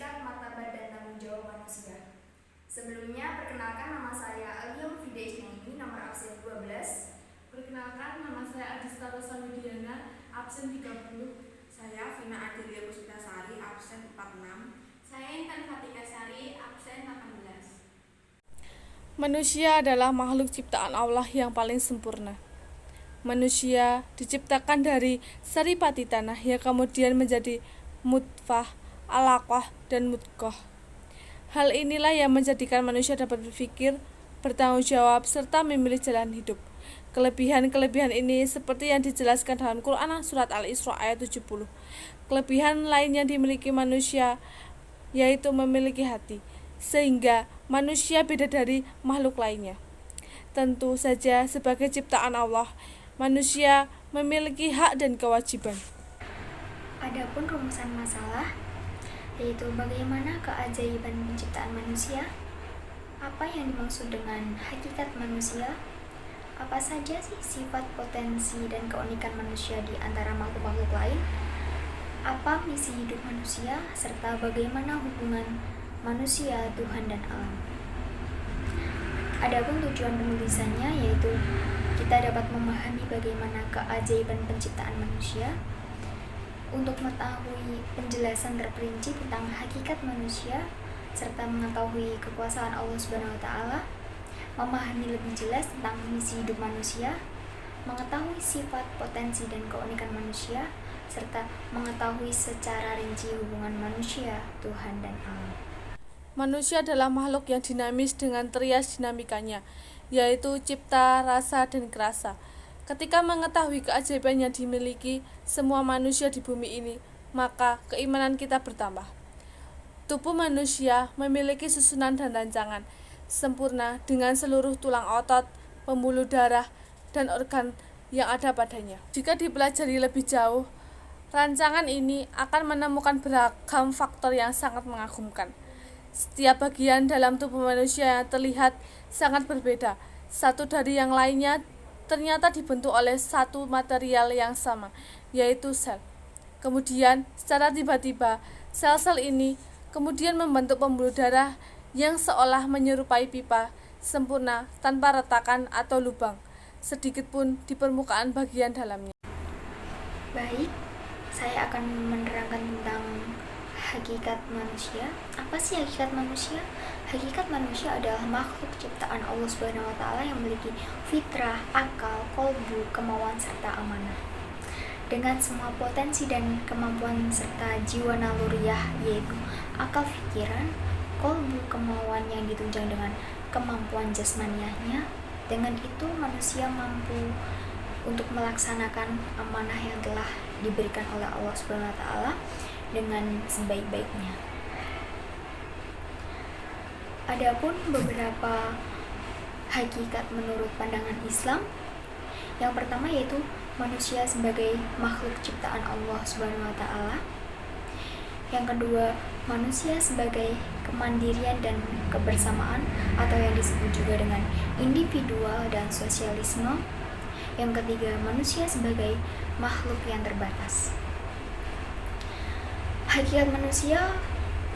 hakikat, martabat, dan tanggung jawab manusia. Sebelumnya, perkenalkan nama saya Alia Mufida Isnaini, nomor absen 12. Perkenalkan, nama saya Adista Rosawidiana, absen 30. Saya Vina Adelia Puspitasari, absen 46. Saya Intan Fatika Sari, absen 18. Manusia adalah makhluk ciptaan Allah yang paling sempurna. Manusia diciptakan dari saripati tanah yang kemudian menjadi mutfah, alaqah, dan mudghah. Hal inilah yang menjadikan manusia dapat berpikir, bertanggung jawab, serta memilih jalan hidup. Kelebihan-kelebihan ini seperti yang dijelaskan dalam Quran surat Al-Isra ayat 70. Kelebihan lain yang dimiliki manusia yaitu memiliki hati, sehingga manusia beda dari makhluk lainnya. Tentu saja sebagai ciptaan Allah, manusia memiliki hak dan kewajiban. Adapun rumusan masalah yaitu bagaimana keajaiban penciptaan manusia, apa yang dimaksud dengan hakikat manusia, apa saja sih sifat, potensi, dan keunikan manusia di antara makhluk-makhluk lain, apa misi hidup manusia, serta bagaimana hubungan manusia, Tuhan, dan alam. Adapun tujuan penulisannya yaitu kita dapat memahami bagaimana keajaiban penciptaan manusia, untuk mengetahui penjelasan terperinci tentang hakikat manusia, serta mengetahui kekuasaan Allah Subhanahu wa Ta'ala, memahami lebih jelas tentang misi hidup manusia, mengetahui sifat, potensi, dan keunikan manusia, serta mengetahui secara rinci hubungan manusia, Tuhan, dan alam. Manusia adalah makhluk yang dinamis dengan trias dinamikanya, yaitu cipta, rasa, dan kerasa. Ketika mengetahui keajaiban yang dimiliki semua manusia di bumi ini, maka keimanan kita bertambah. Tubuh manusia memiliki susunan dan rancangan sempurna dengan seluruh tulang otot, pembuluh darah, dan organ yang ada padanya. Jika dipelajari lebih jauh, rancangan ini akan menemukan beragam faktor yang sangat mengagumkan. Setiap bagian dalam tubuh manusia yang terlihat sangat berbeda, satu dari yang lainnya ternyata dibentuk oleh satu material yang sama, yaitu sel. Kemudian, secara tiba-tiba, sel-sel ini kemudian membentuk pembuluh darah yang seolah menyerupai pipa, sempurna tanpa retakan atau lubang, sedikit pun di permukaan bagian dalamnya. Baik, saya akan menerangkan tentang hakikat manusia. Apa sih hakikat manusia? Hakikat manusia adalah makhluk ciptaan Allah Subhanahu wa Ta'ala yang memiliki fitrah, akal, kolbu, kemauan, serta amanah. Dengan semua potensi dan kemampuan serta jiwa naluriah, yaitu akal pikiran, kolbu, kemauan yang ditunjang dengan kemampuan jasmaniahnya. Dengan itu manusia mampu untuk melaksanakan amanah yang telah diberikan oleh Allah Subhanahu wa Ta'ala dengan sebaik-baiknya. Adapun beberapa hakikat menurut pandangan Islam, yang pertama yaitu manusia sebagai makhluk ciptaan Allah Subhanahu wa Ta'ala. Yang kedua, manusia sebagai kemandirian dan kebersamaan atau yang disebut juga dengan individual dan sosialisme. Yang ketiga, manusia sebagai makhluk yang terbatas. Hakikat manusia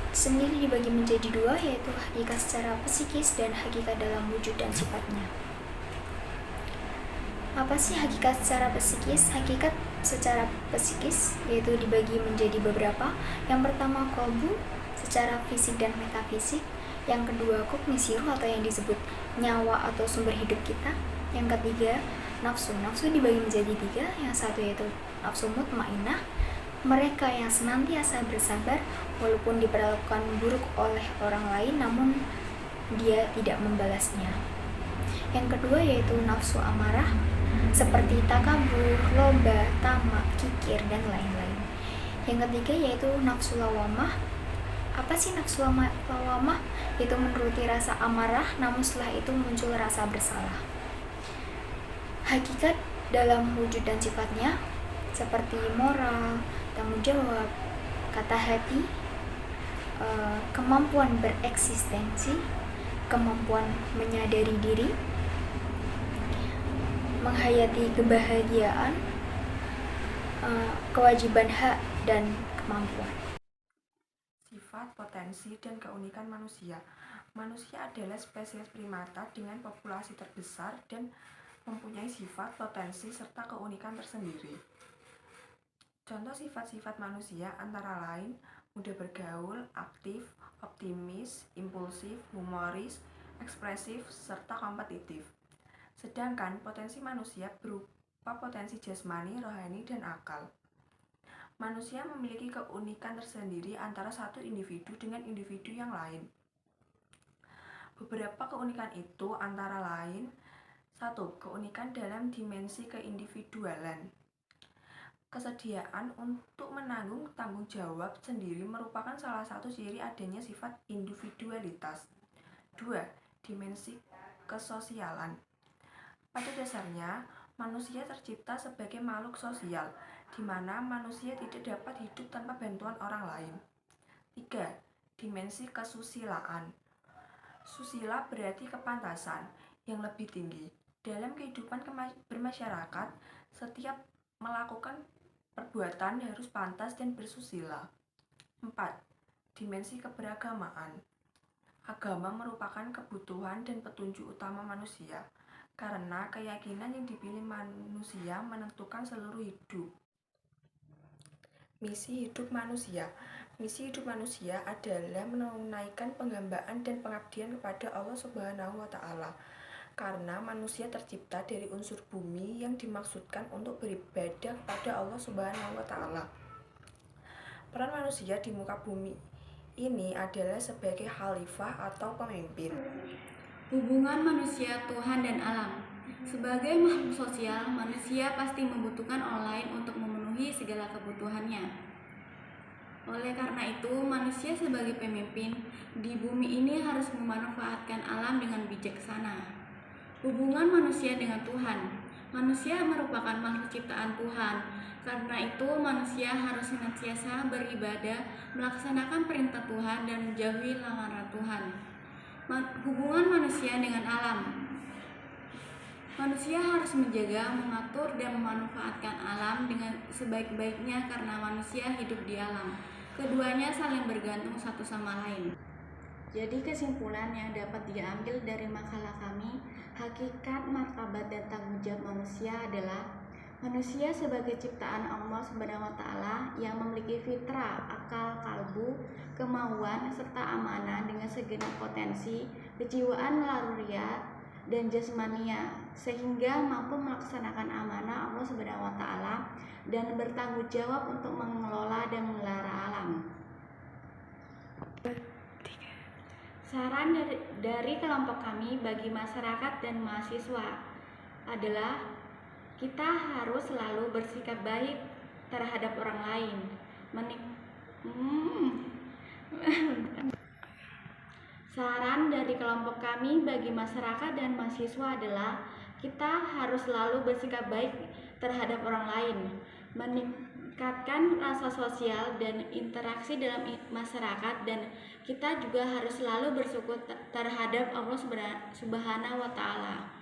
sendiri dibagi menjadi dua, yaitu hakikat secara psikis dan hakikat dalam wujud dan sifatnya. Apa sih hakikat secara psikis? Hakikat secara psikis yaitu dibagi menjadi beberapa. Yang pertama, kolbu secara fisik dan metafisik. Yang kedua, kognisi ruh atau yang disebut nyawa atau sumber hidup kita. Yang ketiga, nafsu. Nafsu dibagi menjadi tiga. Yang satu yaitu nafsu mutmainnah, mereka yang senantiasa bersabar walaupun diperlakukan buruk oleh orang lain namun dia tidak membalasnya. Yang kedua yaitu nafsu amarah, seperti takabur, loba, tamak, kikir, dan lain-lain. Yang ketiga yaitu nafsu lawamah. Apa sih nafsu lawamah? Itu menuruti rasa amarah namun setelah itu muncul rasa bersalah. Hakikat dalam wujud dan sifatnya seperti moral, tanggung jawab, kata hati, kemampuan bereksistensi, kemampuan menyadari diri, menghayati kebahagiaan, kewajiban hak, dan kemampuan. Sifat, potensi, potensi dan keunikan manusia. Manusia adalah spesies primata dengan populasi terbesar dan mempunyai sifat, potensi, serta keunikan tersendiri. Contoh sifat-sifat manusia antara lain mudah bergaul, aktif, optimis, impulsif, humoris, ekspresif, serta kompetitif. Sedangkan potensi manusia berupa potensi jasmani, rohani, dan akal. Manusia memiliki keunikan tersendiri antara satu individu dengan individu yang lain. Beberapa keunikan itu antara lain: 1. Keunikan dalam dimensi keindividualan. Kesediaan untuk menanggung tanggung jawab sendiri merupakan salah satu ciri adanya sifat individualitas. 2. Dimensi kesosialan. Pada dasarnya, manusia tercipta sebagai makhluk sosial, di mana manusia tidak dapat hidup tanpa bantuan orang lain. 3. Dimensi kesusilaan. Susila berarti kepantasan yang lebih tinggi. Dalam kehidupan bermasyarakat, setiap melakukan perbuatan harus pantas dan bersusila. 4. Dimensi keberagamaan. Agama merupakan kebutuhan dan petunjuk utama manusia, karena keyakinan yang dipilih manusia menentukan seluruh hidup. Misi hidup manusia. Misi hidup manusia adalah menunaikan penghambaan dan pengabdian kepada Allah Subhanahu wa Ta'ala. Karena manusia tercipta dari unsur bumi yang dimaksudkan untuk beribadah kepada Allah Subhanahu wa Ta'ala. Peran manusia di muka bumi ini adalah sebagai khalifah atau pemimpin. Hubungan manusia, Tuhan, dan alam. Sebagai makhluk sosial, manusia pasti membutuhkan orang lain untuk memenuhi segala kebutuhannya. Oleh karena itu, manusia sebagai pemimpin di bumi ini harus memanfaatkan alam dengan bijaksana. Hubungan manusia dengan Tuhan. Manusia merupakan makhluk ciptaan Tuhan. Karena itu, manusia harus senantiasa beribadah, melaksanakan perintah Tuhan, dan menjauhi larangan Tuhan. Hubungan manusia dengan alam. Manusia harus menjaga, mengatur, dan memanfaatkan alam dengan sebaik-baiknya karena manusia hidup di alam. Keduanya saling bergantung satu sama lain. Jadi kesimpulan yang dapat diambil dari makalah kami, hakikat, martabat, dan tanggung jawab manusia adalah manusia sebagai ciptaan Allah Subhanahu wa Ta'ala yang memiliki fitrah, akal, kalbu, kemauan, serta amanah dengan segenap potensi, kejiwaan laruriat, dan jasmania, sehingga mampu melaksanakan amanah Allah Subhanahu wa Ta'ala dan bertanggung jawab untuk mengelola dan memelihara alam. Saran dari kelompok kami bagi masyarakat dan mahasiswa adalah kita harus selalu bersikap baik terhadap orang lain. Saran dari kelompok kami bagi masyarakat dan mahasiswa adalah kita harus selalu bersikap baik terhadap orang lain, meningkatkan rasa sosial dan interaksi dalam masyarakat, dan kita juga harus selalu bersyukur terhadap Allah Subhanahu wa Ta'ala.